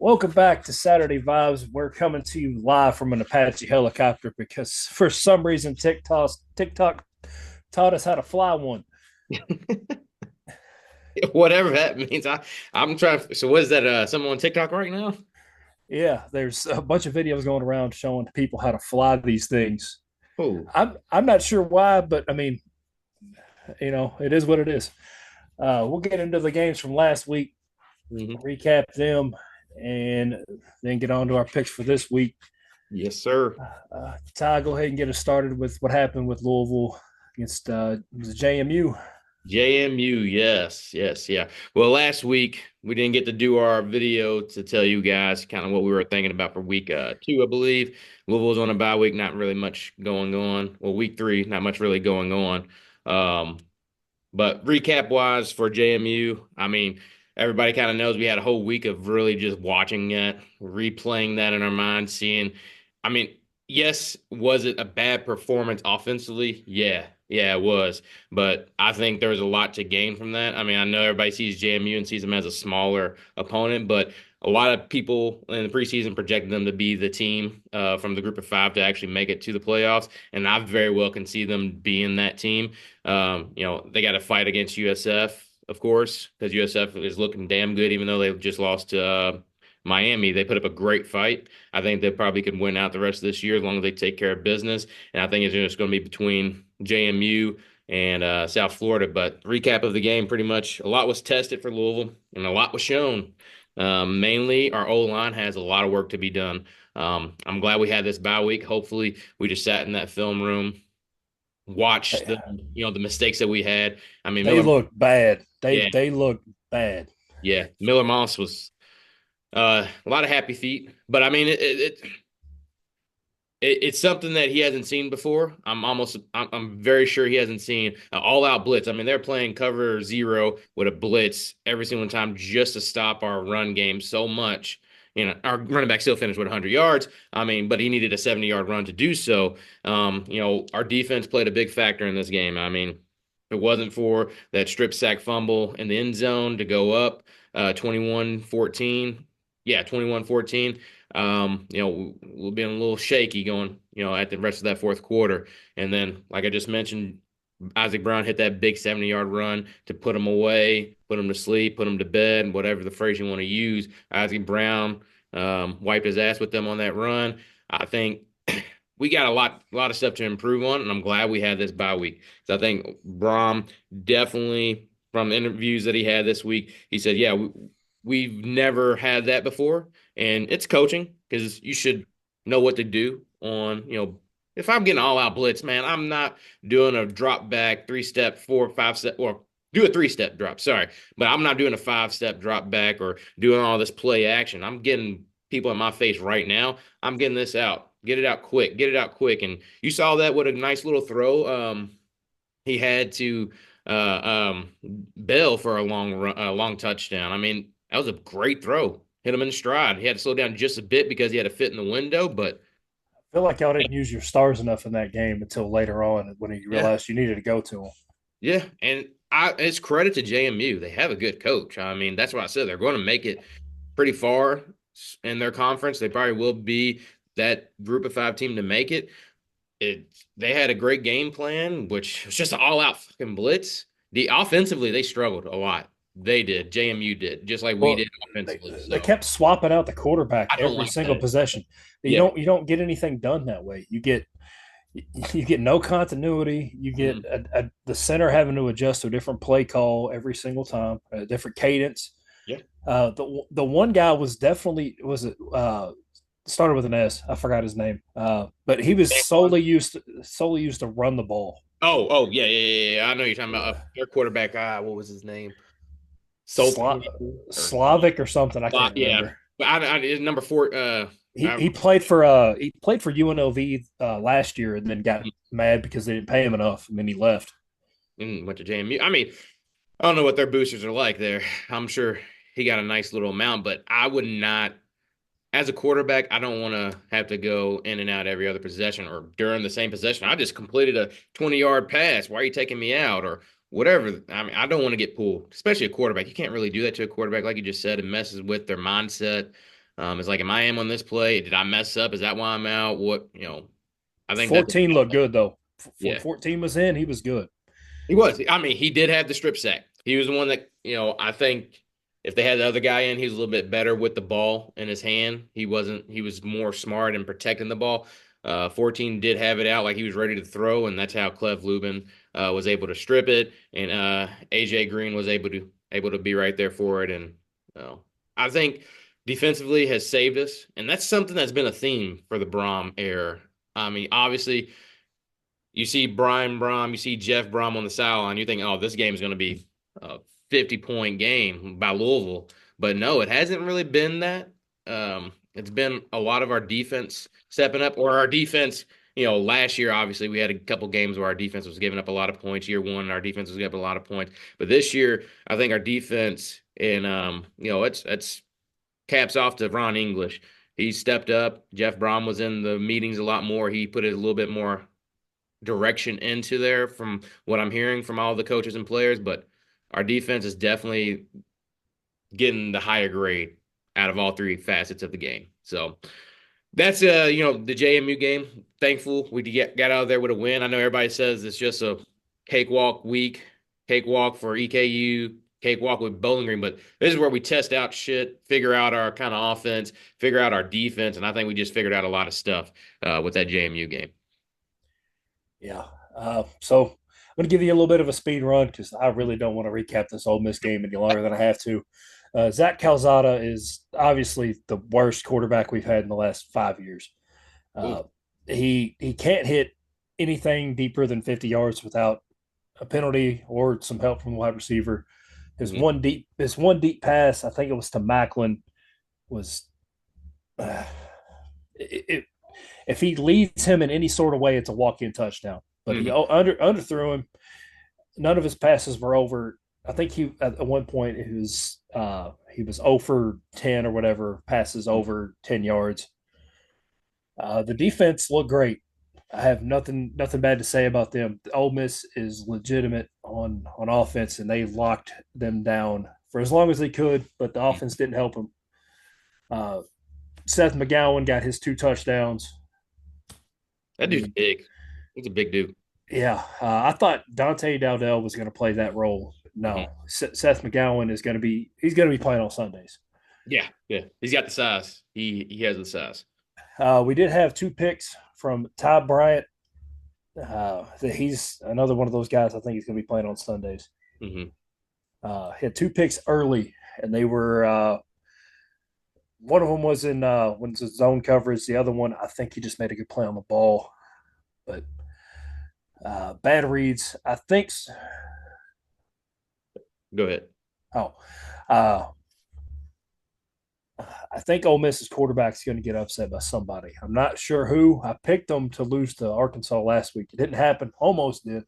Welcome back to Saturday Vibes. We're coming to you live from an Apache helicopter because for some reason TikTok taught us how to fly one. Whatever that means. I'm trying. So what is that? Someone on TikTok right now? Yeah, there's a bunch of videos going around showing people how to fly these things. Oh, I'm not sure why, but I mean, it is what it is. We'll get into the games from last week, hmm recap them, and then get on to our picks for this week. yes, sir. Ty, go ahead and get us started with what happened with Louisville against JMU. JMU, yes, yes, yeah. Well, last week we didn't get to do our video to tell you guys kind of what we were thinking about for week two, I believe. Louisville's on a bye week, not really much going on. Well, week three, not much really going on. Um, But recap wise for JMU, I mean, everybody kind of knows we had a whole week of really just watching it, replaying that in our mind, seeing. I mean, yes, was it a bad performance offensively? Yeah, yeah, it was. But I think there was a lot to gain from that. I mean, I know everybody sees JMU and sees them as a smaller opponent, but a lot of people in the preseason projected them to be the team from the group of five to actually make it to the playoffs, and I very well can see them being that team. They got to fight against USF, of course, because USF is looking damn good, even though they just lost to Miami. They put up a great fight. I think they probably could win out the rest of this year as long as they take care of business. And I think it's just going to be between JMU and South Florida. But recap of the game, pretty much a lot was tested for Louisville and a lot was shown. Mainly, our O line has a lot of work to be done. I'm glad we had this bye week. Hopefully, we just sat in that film room, watch the mistakes that we had. I mean, They Miller, look bad. They yeah, they look bad. yeah, Miller Moss was a lot of happy feet, but I mean, it's something that he hasn't seen before. I'm very sure he hasn't seen an all-out blitz. I mean, they're playing cover zero with a blitz every single time just to stop our run game so much. Our running back still finished with 100 yards. I mean, but he needed a 70-yard run to do so. Our defense played a big factor in this game. I mean, if it wasn't for that strip sack fumble in the end zone to go up 21-14, yeah, 21-14. We'll be a little shaky going, at the rest of that fourth quarter. And then, like I just mentioned, Isaac Brown hit that big 70-yard run to put him away, put him to sleep, put him to bed, whatever the phrase you want to use. Isaac Brown wiped his ass with them on that run. I think we got a lot of stuff to improve on, and I'm glad we had this bye week. So I think Brom definitely, from interviews that he had this week, he said, "Yeah, we've never had that before." And it's coaching because you should know what to do on, if I'm getting all out blitz, man, I'm not doing a drop back, 3-step, 4 or 5 step, or do a 3-step drop. Sorry. But I'm not doing a 5-step drop back or doing all this play action. I'm getting people in my face right now. I'm getting this out. Get it out quick. Get it out quick. And you saw that with a nice little throw. He had to Bell for a long touchdown. I mean, that was a great throw. Hit him in stride. He had to slow down just a bit because he had to fit in the window, but I feel like y'all didn't use your stars enough in that game until later on when you yeah, realized you needed to go to them. yeah. And it's credit to JMU. They have a good coach. I mean, that's what I said. They're going to make it pretty far in their conference. They probably will be that group of five team to make it. They had a great game plan, which was just an all out fucking blitz. Offensively, they struggled a lot. They did. JMU did, just like we Well, did offensively. they So kept swapping out the quarterback I don't every like single that. possession. You Yeah. don't get anything done that way. You get no continuity. You get Mhm. the center having to adjust to a different play call every single time, a different cadence. Yeah. The one guy was definitely was it started with an S. I forgot his name, but he was solely used to run the ball. Oh, yeah, yeah, yeah, yeah. I know you're talking about their quarterback. What was his name? Sla- Sultan or Slavic or something. I can't yeah. remember. But number four. He played for UNLV last year and then got mad because they didn't pay him enough and then he left. Went to JMU. I mean, I don't know what their boosters are like there. I'm sure he got a nice little amount, but I would not, as a quarterback, I don't want to have to go in and out every other possession or during the same possession. I just completed a 20-yard pass. Why are you taking me out or whatever? I mean, I don't want to get pulled, especially a quarterback. You can't really do that to a quarterback, like you just said. It messes with their mindset. It's like, am I am on this play? Did I mess up? Is that why I'm out? I think that's a 14 looked good though. When yeah. 14 was in, he was good. He was. I mean, he did have the strip sack. He was the one that, I think if they had the other guy in, he was a little bit better with the ball in his hand. He wasn't, he was more smart in protecting the ball. 14 did have it out like he was ready to throw, and that's how Cleve Lubin was able to strip it. And AJ Green was able to be right there for it. And uh, I think defensively has saved us. And that's something that's been a theme for the Brom era. I mean, obviously you see Brian Brom, you see Jeff Brom on the sideline, you think, oh, this game is going to be a 50-point game by Louisville. But no, it hasn't really been that. It's been a lot of our defense stepping up, or our defense. Last year, obviously, we had a couple games where our defense was giving up a lot of points. Year one, our defense was giving up a lot of points. But this year, I think our defense, and it's caps off to Ron English. He stepped up. Jeff Brom was in the meetings a lot more. He put it a little bit more direction into there from what I'm hearing from all the coaches and players, but our defense is definitely getting the higher grade out of all three facets of the game. So that's the JMU game. Thankful we got out of there with a win. I know everybody says it's just a cakewalk week, cakewalk for EKU, cakewalk with Bowling Green, but this is where we test out shit, figure out our kind of offense, figure out our defense, and I think we just figured out a lot of stuff with that JMU game. Yeah. So I'm going to give you a little bit of a speed run because I really don't want to recap this Ole Miss game any longer than I have to. Zach Calzada is obviously the worst quarterback we've had in the last 5 years. Ooh. Uh, he can't hit anything deeper than 50 yards without a penalty or some help from the wide receiver. Mhm. His one deep pass, I think it was to Macklin, was uh, it, if he leads him in any sort of way, it's a walk-in touchdown. But he Mhm. underthrew him. None of his passes were over. I think he at one point he was 0 for 10 or whatever passes over 10 yards. The defense looked great. I have nothing bad to say about them. Ole Miss is legitimate on offense, and they locked them down for as long as they could. But the offense didn't help them. Uh, Seth McGowan got his 2 touchdowns. I That dude's mean, big. He's a big dude. yeah, I thought Dante Dowdell was going to play that role. Mhm. No, Seth McGowan is going to be he's going to be playing on Sundays. Yeah, yeah. He's got the size. He has the size. We did have 2 picks from Ty Bryant. He's another one of those guys. I think he's going to be playing on Sundays. Hmm. He had 2 picks early, and they were one of them was in when it's zone coverage. The other one, I think he just made a good play on the ball, but bad reads. I think. Go ahead. Oh, uh, I think Ole Miss's quarterback is going to get upset by somebody. I'm not sure who. I picked them to lose to Arkansas last week. It didn't happen. Almost did,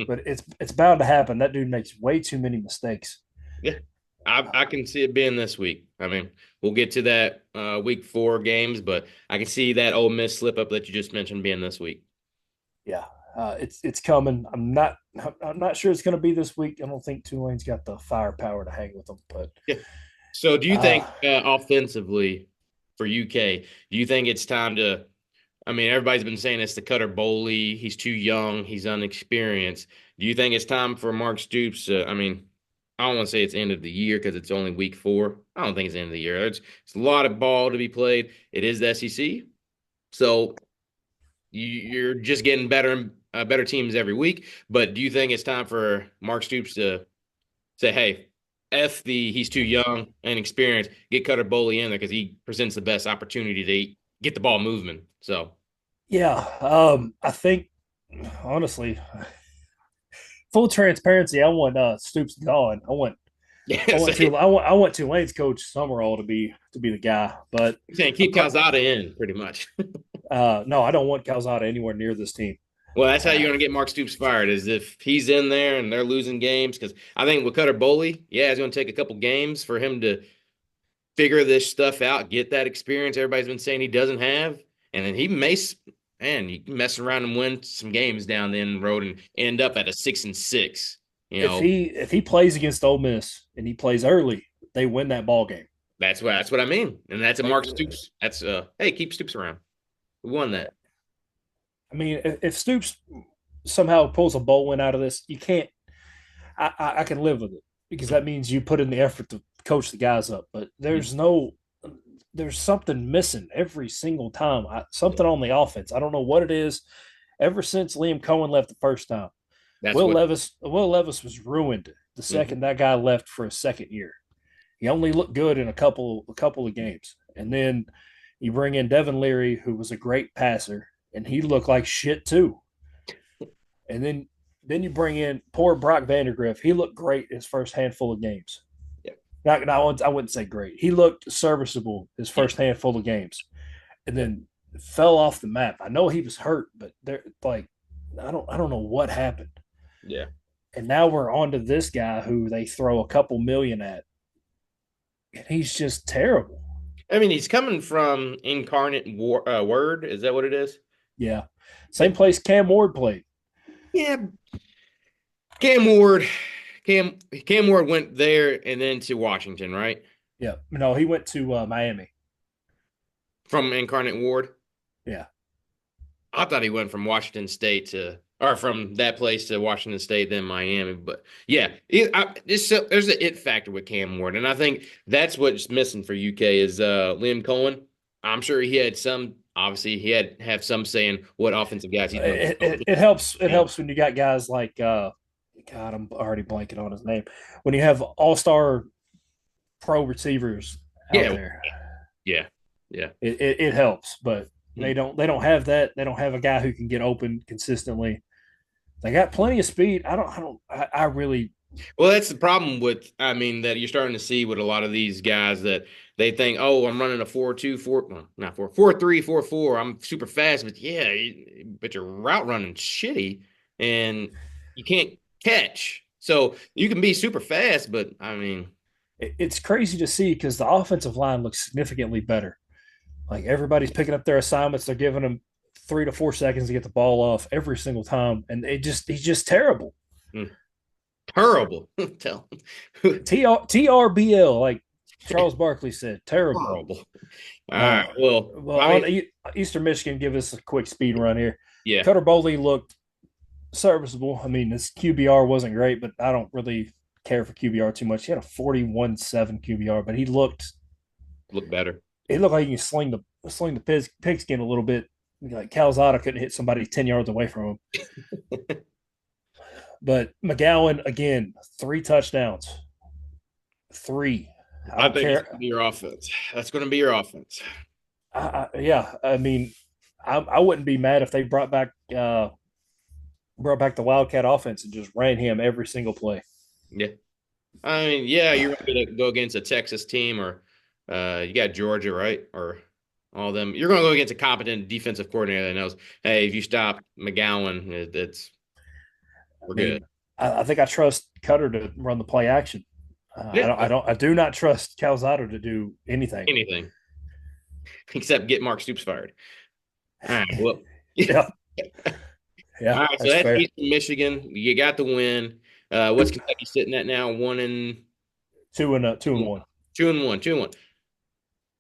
but it's bound to happen. That dude makes way too many mistakes. Yeah, I can see it being this week. I mean, we'll get to that week 4 games, but I can see that Ole Miss slip up that you just mentioned being this week. Yeah, it's coming. I'm not sure it's going to be this week. I don't think Tulane's got the firepower to hang with them. But Yeah. So, do you think uh, offensively for UK, do you think it's time to? I mean, everybody's been saying it's the Cutter Boley. He's too young. He's unexperienced. Do you think it's time for Mark Stoops? I mean, I don't want to say it's end of the year because it's only week 4. I don't think it's end of the year. It's a lot of ball to be played. It is the SEC, so you're just getting better and better teams every week. But do you think it's time for Mark Stoops to say, "Hey, he's too young and experienced. Get Cutter Boley in there because he presents the best opportunity to get the ball moving." So. yeah, I think honestly, full transparency, I want Stoops gone. I Yes, want to I want Tulane's coach Summerall to be the guy. But he's saying I'm keep Calzada in pretty much. no, I don't want Calzada anywhere near this team. Well, that's how Uh, you're going to get Mark Stoops fired, is if he's in there and they're losing games. Because I think with Cutter Boley, yeah, it's going to take a couple games for him to figure this stuff out, get that experience everybody's been saying he doesn't have. And then he can mess around and win some games down the end road and end up at a 6-6. You if know, he plays against Ole Miss and he plays early, they win that ball game. That's what I mean, and that's a Like, Mark Stoops. That's hey, keep Stoops around. We won that. I mean, if Stoops somehow pulls a bowl win out of this, you can't. I can live with it because that means you put in the effort to coach the guys up. But there's something missing every single time. Yeah, Something on the offense. I don't know what it is. Ever since Liam Cohen left the first time, that's what. Will Levis was ruined the Mhm. second that guy left for a second year. He only looked good in a couple of games, and then you bring in Devin Leary, who was a great passer, and he looked like shit too. And then you bring in poor Brock Vandergriff. He looked great his first handful of games. Yeah, I wouldn't say great. He looked serviceable his yeah, first handful of games, and yeah, then fell off the map. I know he was hurt, but they're like, I don't know what happened. yeah. And now we're on to this guy who they throw a couple million at, and he's just terrible. I mean, he's coming from Word. Is that what it is? Yeah, Yeah, same place Cam Ward played. yeah. Cam Ward, Cam Ward went there and then to Washington, right? Yeah, no, he went to Miami. From Incarnate Ward. Yeah, I thought he went from Washington State to, or from that place to Washington State, then Miami. But yeah, there's an it factor with Cam Ward, and I think that's what's missing for UK is Liam Cohen. I'm sure he had some. Obviously, he had have some saying what offensive guys he's going to be coaching. it helps. It helps when you got guys like God. I'm already blanking on his name. When you have all-star pro receivers out Yeah, there, yeah, yeah. it helps. But Hmm. they don't have that. They don't have a guy who can get open consistently. They got plenty of speed. I really Well, that's the problem with, I mean, that you're starting to see with a lot of these guys that they think, oh, I'm running a 4-2-4, well, not 4-3-4-4. I'm super fast, but yeah, but your route running shitty and you can't catch. So you can be super fast, but I mean, it's crazy to see because the offensive line looks significantly better. Like everybody's picking up their assignments. They're giving them 3 to 4 seconds to get the ball off every single time, and he's just terrible. mm, terrible. Tell TRBL, like Charles Barkley said, terrible. horrible. All right. Well, Well, I mean, on Eastern Michigan, give us a quick speed run here. yeah. Cutter Boley looked serviceable. I mean, his QBR wasn't great, but I don't really care for QBR too much. He had a 41.7 QBR, but Look better. he looked like he can sling the pigskin a little bit. Like Calzada couldn't hit somebody 10 yards away from him. But McGowan again, 3 touchdowns, three. I I don't think it's care. going to be your offense. That's going to be your offense. Yeah, I mean, I wouldn't be mad if they brought back the Wildcat offense and just ran him every single play. Yeah. I mean, yeah, you're going to go against a Texas team or you got Georgia, right? Or all of them. You're going to go against a competent defensive coordinator that knows, hey, if you stop McGowan, I we're good. mean, I think I trust Cutter to run the play action. Yeah. I do not trust Calzada to do anything. Anything except get Mark Stoops fired. All right. Well, yeah. Yeah, All yeah, right. So that's that's fair. Eastern Michigan. You got the win. What's Kentucky sitting at now? 2-1. 2-1, 2-1.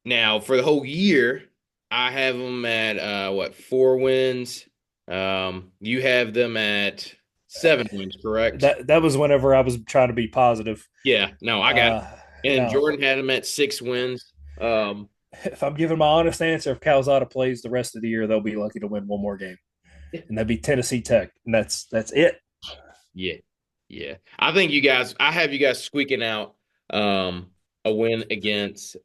Now for the whole year, I have them at what 4 wins. You have them at 7 wins, correct? That was whenever I was trying to be positive. Yeah, no, I got it. Uh, And now, Jordan had them at 6 wins. if I'm giving my honest answer, if Calzada plays the rest of the year, they'll be lucky to win one more game, and that'd be Tennessee Tech, and that's it. Yeah, yeah. I have you guys squeaking out a win against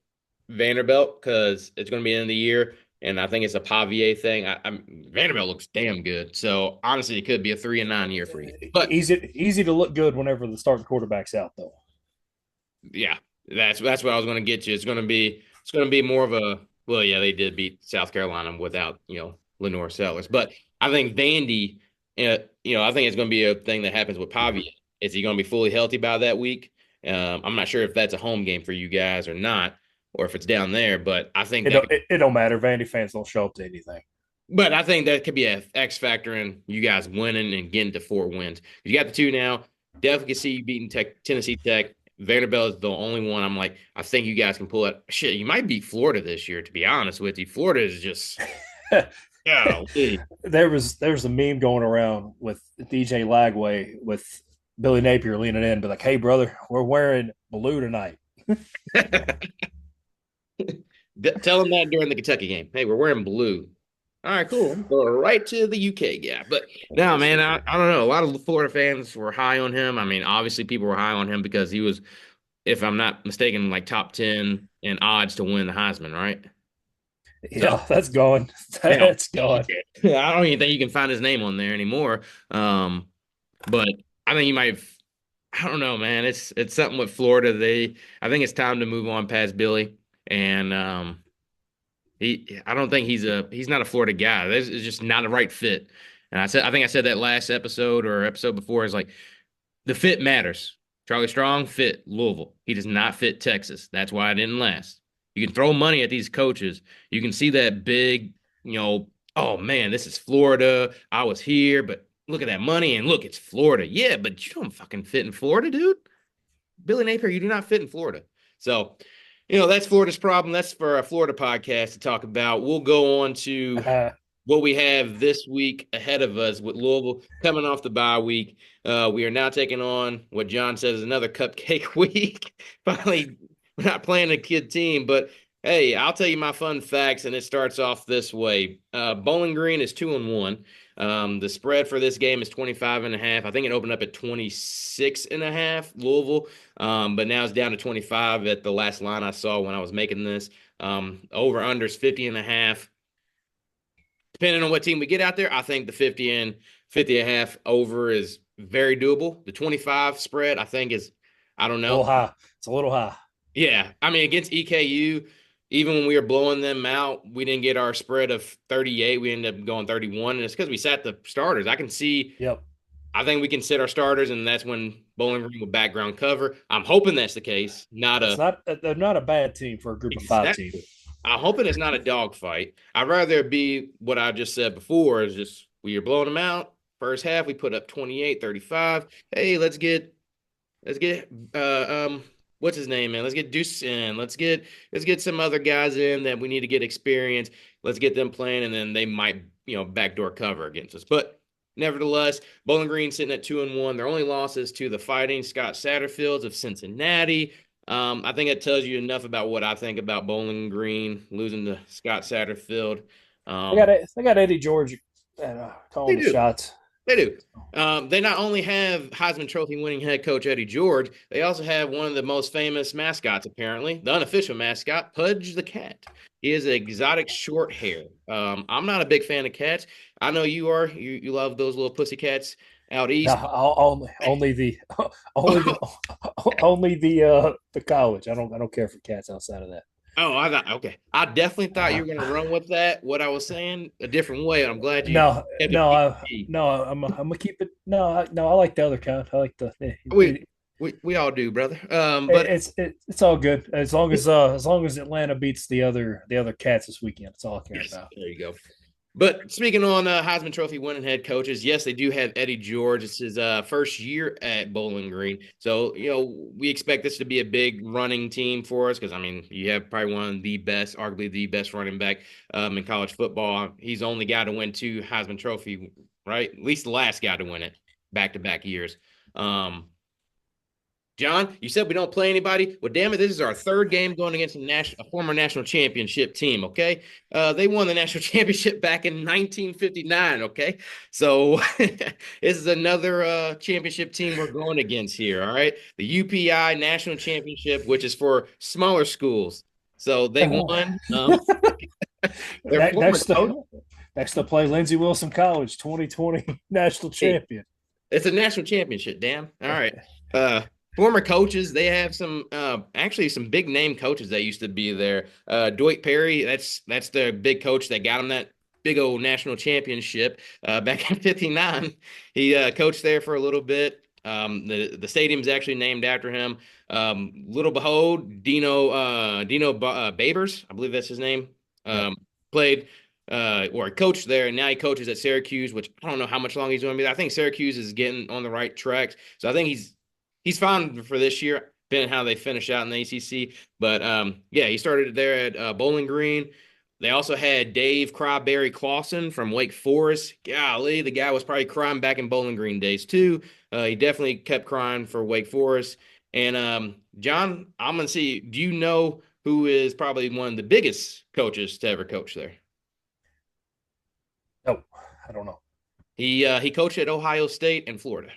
Vanderbilt because it's going to be the end of the year, and I think it's a Pavier thing. Vanderbilt looks damn good, so honestly, it could be a 3-9 year for you. But Easy to look good whenever the starting quarterback's out, though. yeah, that's what I was going to get you. It's going to be more of a, well, yeah, they did beat South Carolina without Lenore Sellers, but I think Vandy, I think it's going to be a thing that happens with Pavia. Is he going to be fully healthy by that week? I'm not sure if that's a home game for you guys or not, or if it's down there, but I think It that don't, it, it don't matter. Vandy fans don't show up to anything. But I think that could be a X factor in you guys winning and getting to 4 wins. You got the two now. Definitely can see you beating Tennessee Tech. Vanderbilt is the only one I'm like, I think you guys can pull it. Shit, you might beat Florida this year, to be honest with you. Florida is just, golly. There was a meme going around with DJ Lagway with Billy Napier leaning in, but like, "Hey brother, we're wearing blue tonight." Tell them that during the Kentucky game. Hey, we're wearing blue. All right, cool. Go right to the UK guy. But no, Yes, man, sir. I don't know. A lot of the Florida fans were high on him. I mean, obviously, people were high on him because he was, if I'm not mistaken, like top 10 in odds to win the Heisman, right? So, Yeah, that's going. you know, That's going. I don't even think you can find his name on there anymore. Um, but I think you might have, I don't know, man. It's something with Florida. I think it's time to move on past Billy. And I don't think he's not a Florida guy. This is just not a right fit. And I think I said that last episode or episode before is like the fit matters. Charlie Strong fit Louisville. He does not fit Texas. That's why it didn't last. You can throw money at these coaches. You can see that big, oh man, this is Florida. I was here, but look at that money and look, it's Florida. Yeah, but you don't fucking fit in Florida, dude. Billy Napier, you do not fit in Florida. So, that's Florida's problem. That's for a Florida podcast to talk about. We'll go on to what we have this week ahead of us with Louisville coming off the bye week. We are now taking on what John says is another cupcake week. Finally, we're not playing a kid team, but hey, I'll tell you my fun facts, and it starts off this way. Bowling Green is 2-1. The spread for this game is 25.5. I think it opened up at 26.5, Louisville. But now it's down to 25 at the last line I saw when I was making this. Over under is 50.5. Depending on what team we get out there, I think the 50.5 over is very doable. The 25 spread, I think, is, I don't A little know. high. It's a little high. Yeah. I mean, against EKU, even when we were blowing them out, we didn't get our spread of 38. We ended up going 31. And it's because we sat the starters. Yep. I think we can sit our starters, and that's when Bowling Green will background cover. I'm hoping that's the case. Not That's a not. They're not a bad team for a group of five team. exactly. I'm hoping it's not a dogfight. I'd rather it be what I just said before is just we are blowing them out. First half, we put up 28, 35. Hey, let's get what's his name, man? Let's get Deuce in. Let's get some other guys in that we need to get experience. Let's get them playing, and then they might, backdoor cover against us. But nevertheless, Bowling Green sitting at 2-1. Their only losses to the Fighting Scott Satterfields of Cincinnati. I think it tells you enough about what I think about Bowling Green losing to Scott Satterfield. They got Um, they got Eddie George they calling the do. shots. They do. They not only have Heisman Trophy winning head coach Eddie George, they also have one of the most famous mascots, apparently, the unofficial mascot, Pudge the cat. He is an exotic short hair. I'm not a big fan of cats. I know you are. You love those little pussy cats out No, east. only the only the only the college. I don't care for cats outside of that. Oh, I thought okay. I definitely thought you Uh, were gonna run with that. What I was saying a different way. I'm glad you no, kept it no, PG. no. I'm gonna keep it. No, no. I like the other kind. I like the. We we all do, brother. But It's all good as long as Atlanta beats the other cats this weekend. That's all I care yes, about. there you go. But speaking on Heisman Trophy winning head coaches, yes, they do have Eddie George. It's his first year at Bowling Green. So, we expect this to be a big running team for us because, I mean, you have probably one of the best, arguably the best running back in college football. He's the only guy to win 2 Heisman Trophy, right? At least the last guy to win it back-to-back years. Um, John, you said we don't play anybody. Well, damn it, this is our third game going against a former national championship team. Okay, they won the national championship back in 1959. Okay, so this is another championship team we're going against here. All right, the UPI National Championship, which is for smaller schools. So they won. Their former next, coach. next to play Lindsey Wilson College, 2020 national Hey, champion. it's a national championship. Damn. All right. Former coaches, they have some actually some big name coaches that used to be there. Dwight Perry, that's the big coach that got him that big old national championship back in '59. He coached there for a little bit. The stadium's actually named after him. Little behold, Dino Babers, I believe that's his name. Yep. Played or coached there, and now he coaches at Syracuse, which I don't know how much longer he's going to be. I think Syracuse is getting on the right track, so I think he's fine for this year. depending how they finish out in the ACC. But yeah, he started there at Bowling Green. They also had Dave Cryberry Clawson from Wake Forest. Golly, the guy was probably crying back in Bowling Green days too. He definitely kept crying for Wake Forest. And John, I'm gonna see. Do you know who is probably one of the biggest coaches to ever coach there? No, I don't know. He coached at Ohio State and Florida.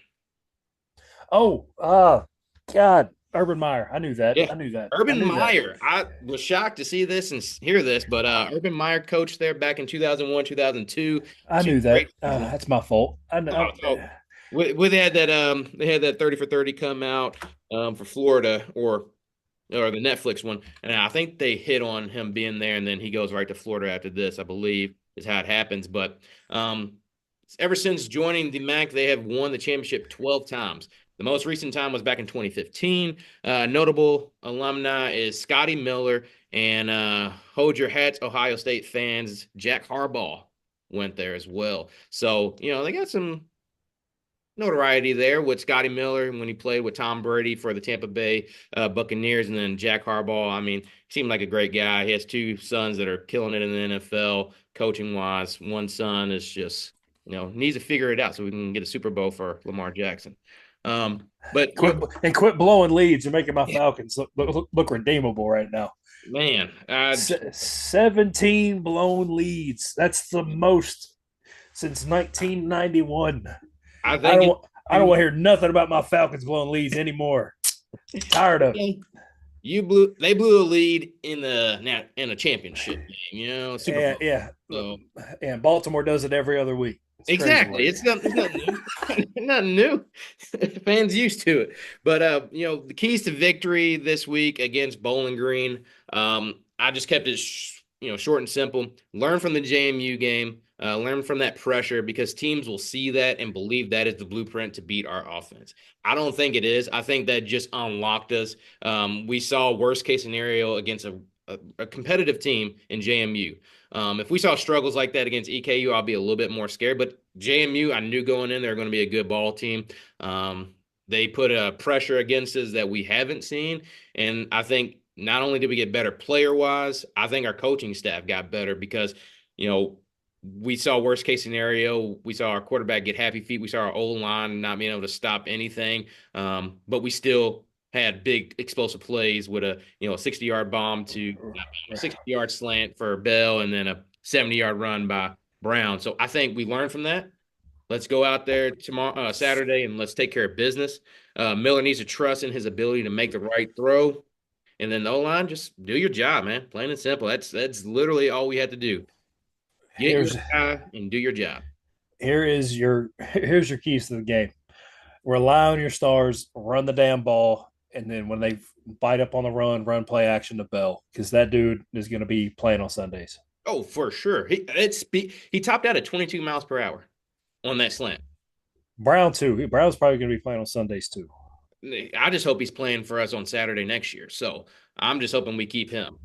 Oh, God, Urban Meyer. I knew that. Yeah. I knew that. I Urban knew that. Meyer. I was shocked to see this and hear this, but Urban Meyer coached there back in 2001, 2002. I Two knew that. great seasons. That's my fault. I know. So they had that 30 for 30 come out for Florida or the Netflix one, and I think they hit on him being there, and then he goes right to Florida after this, I believe, is how it happens. But um, ever since joining the MAC, they have won the championship 12 times. The most recent time was back in 2015. Notable alumni is Scotty Miller and hold your hats, Ohio State fans. Jack Harbaugh went there as well. So, they got some notoriety there with Scotty Miller when he played with Tom Brady for the Tampa Bay Buccaneers, and then Jack Harbaugh. I mean, he seemed like a great guy. He has two sons that are killing it in the NFL, coaching wise. One son is just needs to figure it out so we can get a Super Bowl for Lamar Jackson. But Quit blowing leads. You're making my Falcons look redeemable right now. man, 17 blown leads. That's the most since 1991. I I think don't. I don't want to hear nothing about my Falcons blowing leads anymore. Tired of it. they blew a lead in a championship game, Super Yeah, Bowl. yeah, So and Baltimore does it every other week. It's crazy exactly. work. It's nothing new. Nothing new. Fans used to it. But the keys to victory this week against Bowling Green. I just kept it short and simple. Learn from the JMU game. Learn from that pressure because teams will see that and believe that is the blueprint to beat our offense. I don't think it is. I think that just unlocked us. We saw worst case scenario against a competitive team in JMU. If we saw struggles like that against EKU, I'll be a little bit more scared. But JMU, I knew going in, they're going to be a good ball team. They put a pressure against us that we haven't seen. And I think not only did we get better player wise, I think our coaching staff got better because, we saw worst case scenario. We saw our quarterback get happy feet. We saw our old line not being able to stop anything. But we still had big explosive plays with a 60-yard bomb to a 60-yard slant for Bell and then a 70-yard run by Brown. So I think we learned from that. Let's go out there tomorrow, Saturday, and let's take care of business. Miller needs to trust in his ability to make the right throw, and then the O-line, just do your job, man. Plain and simple. That's literally all we had to do. Get your Here's guy and do your job. here's your keys to the game. Rely on your stars, run the damn ball, and then when they bite up on the run play action to Bell because that dude is going to be playing on Sundays. Oh, for sure. He topped out at 22 miles per hour on that slant. Brown too. Brown's probably going to be playing on Sundays too. I just hope he's playing for us on Saturday next year. So I'm just hoping we keep him.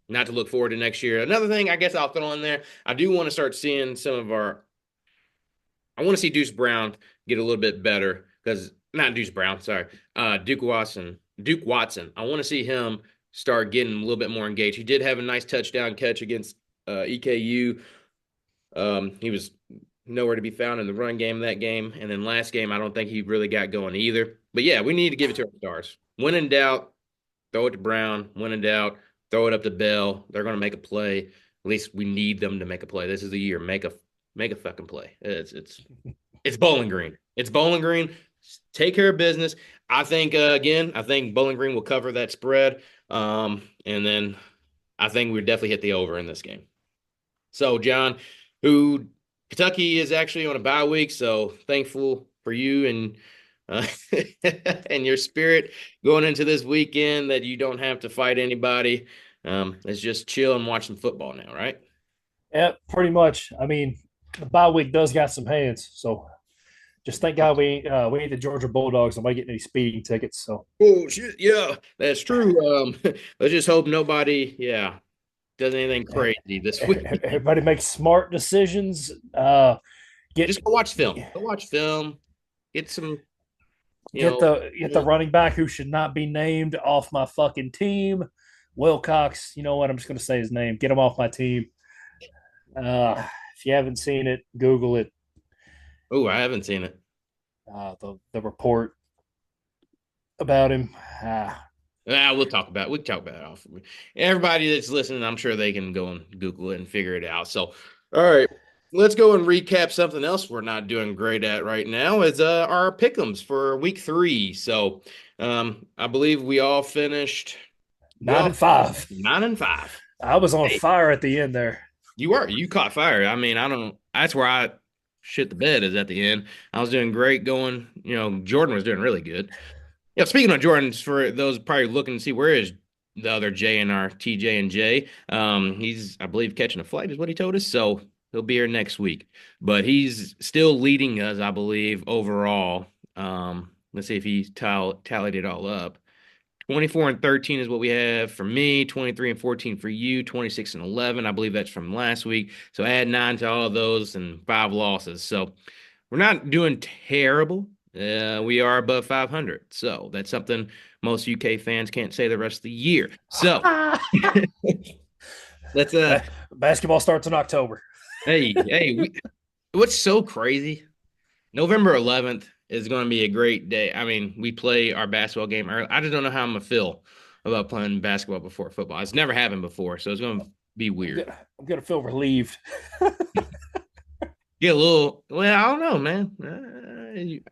Not to look forward to next year. Another thing I guess I'll throw in there, I do want to start seeing I want to see Deuce Brown get a little bit better because not Deuce Brown, sorry, Duke Watson. Duke Watson. I want to see him start getting a little bit more engaged. He did have a nice touchdown catch against EKU. He was nowhere to be found in the run game that game, and then last game I don't think he really got going either. But yeah, we need to give it to our stars. When in doubt, throw it to Brown. When in doubt, throw it up to Bell. They're going to make a play. At least we need them to make a play. This is the year. Make a fucking play. It's Bowling Green. It's Bowling Green. Take care of business. I think I think Bowling Green will cover that spread. And then I think we definitely hit the over in this game. So John, who Kentucky is actually on a bye week, so thankful for you and and your spirit going into this weekend that you don't have to fight anybody. It's just chill and watch some football now, right? Yeah, pretty much. I mean, the bye week does got some hands, so just thank God we ain't the Georgia Bulldogs and we getting any speeding tickets. So Oh shit, yeah, that's true. Let's just hope nobody, does anything crazy this week. everybody makes smart decisions. Get Just go watch film. Go watch film. Get some. You Get know, the running back who should not be named off my fucking team. Wilcox, you know what? I'm just going to say his name. Get him off my team. If you haven't seen it, Google it. oh, I haven't seen it. The report about him. We'll talk about it. We can talk about it off. Everybody that's listening, I'm sure they can go and Google it and figure it out. So, all right, let's go and recap something else we're not doing great at right now. Is our pick'ems for week 3. So, I believe we all finished. We Nine all and five. 9-5. I was on Hey, fire at the end there. you caught fire. I mean, I don't. That's where I shit the bed is at the end. I was doing great going. Jordan was doing really good. Yeah, speaking of Jordans, for those probably looking to see where is the other J in our TJ&J, he's I believe catching a flight is what he told us, so he'll be here next week. But he's still leading us, I believe, overall. Let's see if he tallied it all up. 24 and 13 is what we have for me, 23 and 14 for you, 26 and 11. I believe that's from last week. So add 9 to all of those and 5 losses. So we're not doing terrible. We are above 500. So that's something most UK fans can't say the rest of the year. So let's Basketball starts in October. what's so crazy? November 11th is going to be a great day. I mean, we play our basketball game early. I just don't know how I'm gonna feel about playing basketball before football. It's never happened before, so it's going to be weird. I'm gonna feel relieved. Get a little, well, I don't know, man.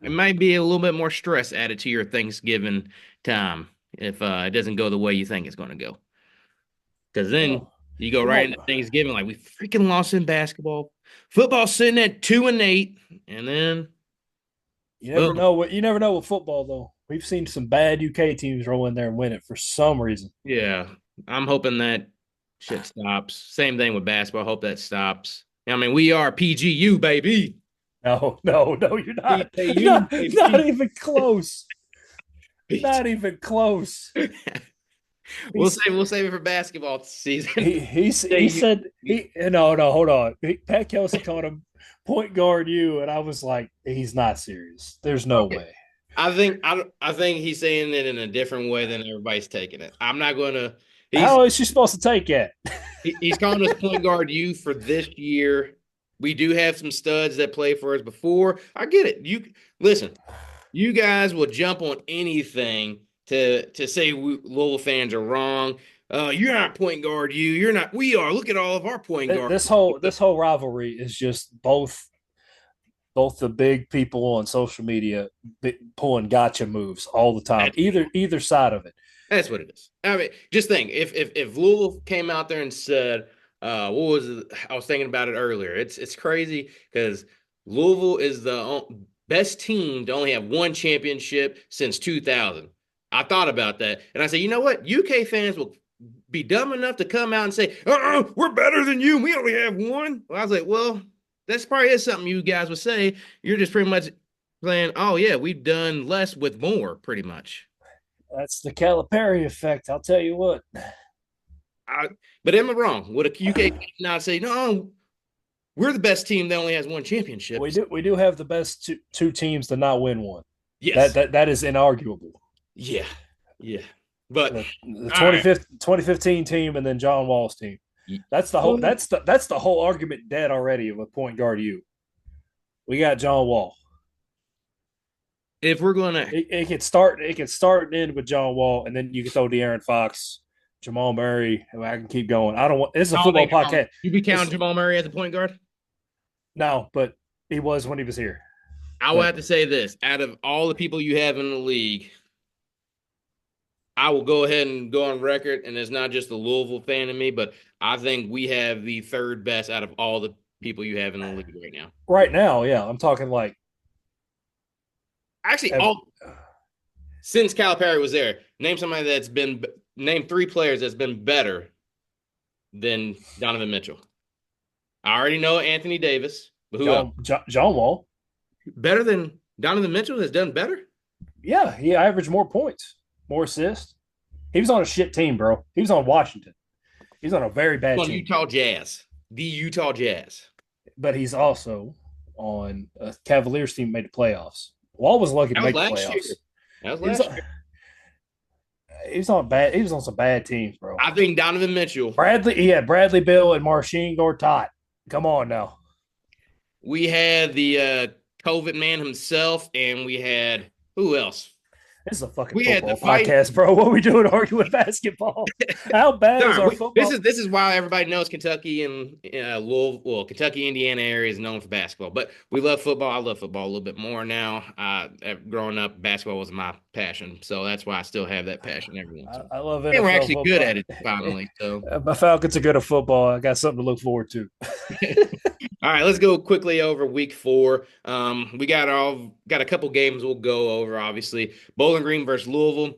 It might be a little bit more stress added to your Thanksgiving time if it doesn't go the way you think it's going to go. Because then Well, you go you right might. into Thanksgiving like we freaking lost in basketball. Football sitting at 2-8, and then boom. You never know with football though. We've seen some bad UK teams roll in there and win it for some reason. Yeah, I'm hoping that shit stops. Same thing with basketball. Hope that stops. I mean, we are PGU, baby. No, you're not. PKU, Not baby. even close. Not even close. He's We'll save it for basketball season. he said he no hold on. Pat Kelsey called him point guard you, and I was like, he's not serious. There's no Okay. way. I think he's saying it in a different way than everybody's taking it. I'm not gonna. He's How is she supposed to take it? he's calling us point guard you for this year. We do have some studs that play for us before. I get it. You listen. You guys will jump on anything to say Louisville fans are wrong. You're not point guard. You're not. We are. Look at all of our point guards. This whole rivalry is just both the big people on social media pulling gotcha moves all the time. That's Either side of it. That's what it is. I mean, just think if Louisville came out there and said, what was it? I was thinking about it earlier. It's crazy because Louisville is the best team to only have one championship since 2000. I thought about that and I said, you know what? UK fans will be dumb enough to come out and say, we're better than you. We only have one. Well, I was like, well, that's probably is something you guys would say. You're just pretty much saying, oh yeah, we've done less with more, pretty much. That's the Calipari effect. I'll tell you what. I, but am I wrong? Would a UK not say, no, we're the best team that only has one championship? We do have the best two teams to not win one. Yes. That is inarguable. Yeah. Yeah. But The all right. 2015 team and then John Wall's team. That's the whole argument dead already of a point guard you. We got John Wall. If we're gonna It can start and end with John Wall, and then you can throw De'Aaron Fox, Jamal Murray. I can keep going. I don't want this is a football podcast. you be counting Jamal Murray as a point guard? No, but he was when he was here. I will have to say this: out of all the people you have in the league, I will go ahead and go on record, and it's not just the Louisville fan in me, but I think we have the third best out of all the people you have in the league right now. Right now, yeah, I'm talking like Actually, since Calipari was there, name 3 players that's been better than Donovan Mitchell. I already know Anthony Davis, but who else? John Wall. Better than Donovan Mitchell has done better? Yeah, he averaged more points, more assists. He was on a shit team, bro. He was on Washington. He's on a very bad team. Utah Jazz. The Utah Jazz. But he's also on a Cavaliers team made the playoffs. Wall was lucky to make the playoffs. Year. That was He was last year. He was on some bad teams, bro. I think Donovan Mitchell. He had Bradley Bill and Marcin Gortat. Come on now. We had the COVID man himself, and we had who else? This is a fucking We had the football fight. podcast, bro. What are we doing arguing basketball? How bad is Sorry, our this football? is why everybody knows Kentucky and Louisville, well, Kentucky, Indiana area is known for basketball. But we love football. I love football a little bit more now. Growing up, basketball was my passion, so that's why I still have that passion every once in a I love while. And we're NFL actually good at football. it finally. So, My Falcons are good at football. I got something to look forward to. all right, let's go quickly over week 4. We got a couple games we'll go over. Obviously, Bowling Green versus Louisville.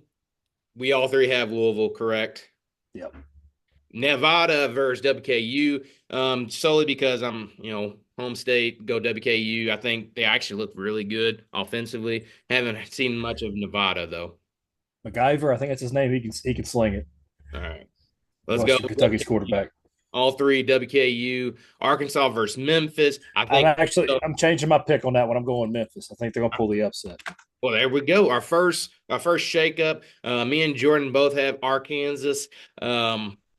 We all three have Louisville, correct? Yep. Nevada versus WKU, solely because I'm, home state, go WKU. I think they actually look really good offensively. Haven't seen much of Nevada though. MacGyver, I think that's his name. He can sling it. All right, let's go. Western Kentucky's WKU. quarterback. All three WKU, Arkansas versus Memphis. I I'm think. actually I'm changing my pick on that one. I'm going Memphis. I think they're gonna pull the upset. Well, there we go. Our first shakeup. Me and Jordan both have Arkansas.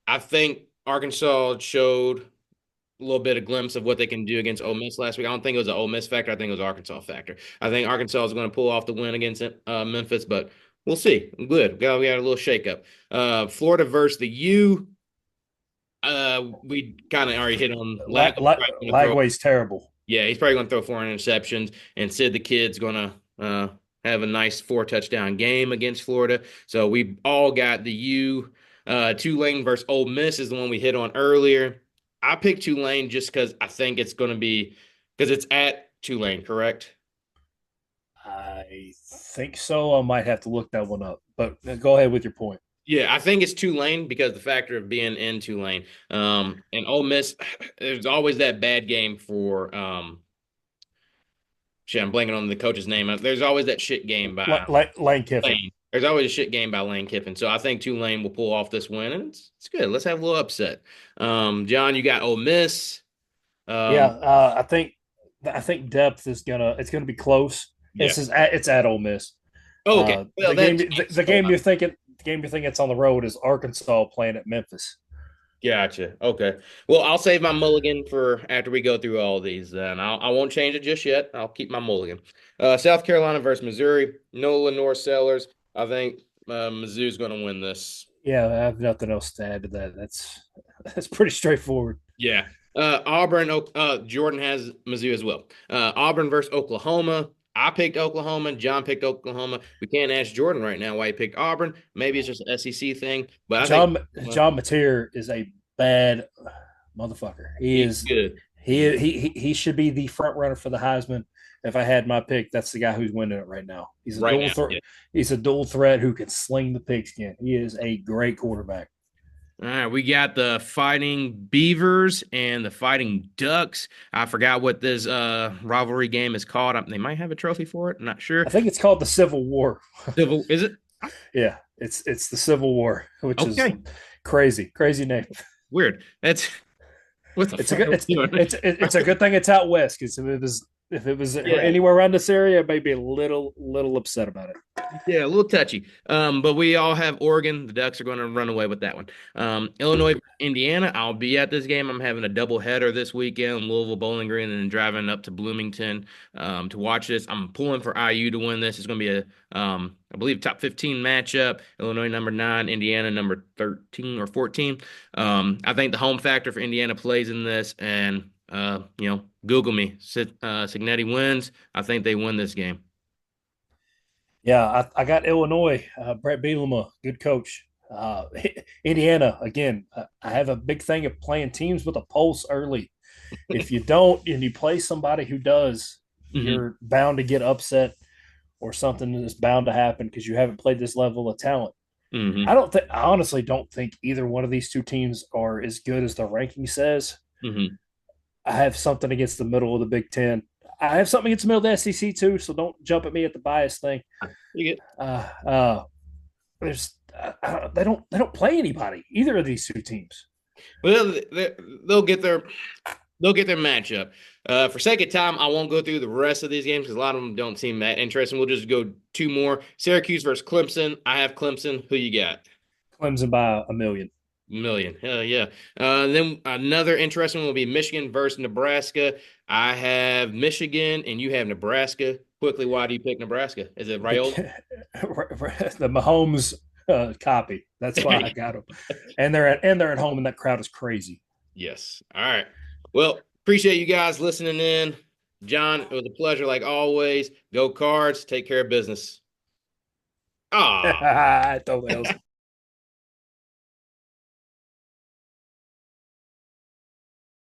I think Arkansas showed a little bit of glimpse of what they can do against Ole Miss last week. I don't think it was an Ole Miss factor. I think it was Arkansas factor. I think Arkansas is going to pull off the win against Memphis, but we'll see. Good. We got a little shakeup. Florida versus the U. We kind of already hit on Lagway's terrible. yeah, he's probably going to throw 4 interceptions, and Sid the Kid's going to have a nice 4 touchdown game against Florida. So we all got the U. Tulane versus Ole Miss is the one we hit on earlier. I picked Tulane just because I think it's going to be because it's at Tulane, correct? I think so. I might have to look that one up. But go ahead with your point. Yeah, I think it's Tulane because the factor of being in Tulane. And Ole Miss, there's always that bad game for shit, I'm blanking on the coach's name. There's always that shit game by Lane Kiffin. Lane. There's always a shit game by Lane Kiffin. So I think Tulane will pull off this win, and it's good. Let's have a little upset. John, you got Ole Miss. Yeah, Um, I think depth is gonna be close. yeah. It's at Ole Miss. Oh, okay. Well, that The game you're thinking it's on the road is Arkansas playing at Memphis. gotcha. Okay. Well, I'll save my mulligan for after we go through all these. Then I won't change it just yet. I'll keep my mulligan. South Carolina versus Missouri. No Lenore Sellers. I think Mizzou's going to win this. Yeah, I have nothing else to add to that. That's pretty straightforward. Yeah. Auburn. Jordan has Mizzou as well. Auburn versus Oklahoma. I picked Oklahoma. John picked Oklahoma. We can't ask Jordan right now why he picked Auburn. Maybe it's just an SEC thing, but I think John Mateer is a bad motherfucker. He he's is good. he should be the front runner for the Heisman. If I had my pick, that's the guy who's winning it right now. Right now. Yeah. He's a dual threat who can sling the pigskin. He is a great quarterback. All right, we got the Fighting Beavers and the Fighting Ducks. I forgot what this rivalry game is called. They might have a trophy for it. I'm not sure. I think it's called the Civil War. Civil, is it? Yeah, it's the Civil War, which is Okay, crazy name. weird. That's what the It's a fuck are good we doing? it's a good thing it's out west because if it was Yeah, anywhere around this area, I may be a little upset about it. yeah, a little touchy. But we all have Oregon. The Ducks are going to run away with that one. Illinois, Indiana. I'll be at this game. I'm having a double header this weekend, Louisville, Bowling Green, and then driving up to Bloomington to watch this. I'm pulling for IU to win this. It's going to be I believe, top 15 matchup. Illinois number 9, Indiana number 13 or 14. I think the home factor for Indiana plays in this, and Google me. Signetti wins. I think they win this game. Yeah, I got Illinois. Brett Bielema, good coach. Indiana, again, I have a big thing of playing teams with a pulse early. If you don't, and you play somebody who does, Hmm. you're bound to get upset or something is bound to happen because you haven't played this level of talent. Hmm. I honestly don't think either one of these two teams are as good as the ranking says. Hmm. I have something against the middle of the Big Ten. I have something against the middle of the SEC too, so don't jump at me at the bias thing. You get Uh, uh, they don't play anybody either of these two teams. well. They'll get their. they'll get their matchup. For sake of time, I won't go through the rest of these games because a lot of them don't seem that interesting. We'll just go two more. Syracuse versus Clemson. I have Clemson. Who you got? Clemson by a million. Million. Hell yeah. Then another interesting one will be Michigan versus Nebraska. I have Michigan and you have Nebraska. Quickly, why do you pick Nebraska? Is it The Raiola? the Mahomes copy. That's why I got them. And they're at home, and that crowd is crazy. Yes. All right. Well, appreciate you guys listening in. John, it was a pleasure like always. Go Cards. Take care of business. Ah. I thought else.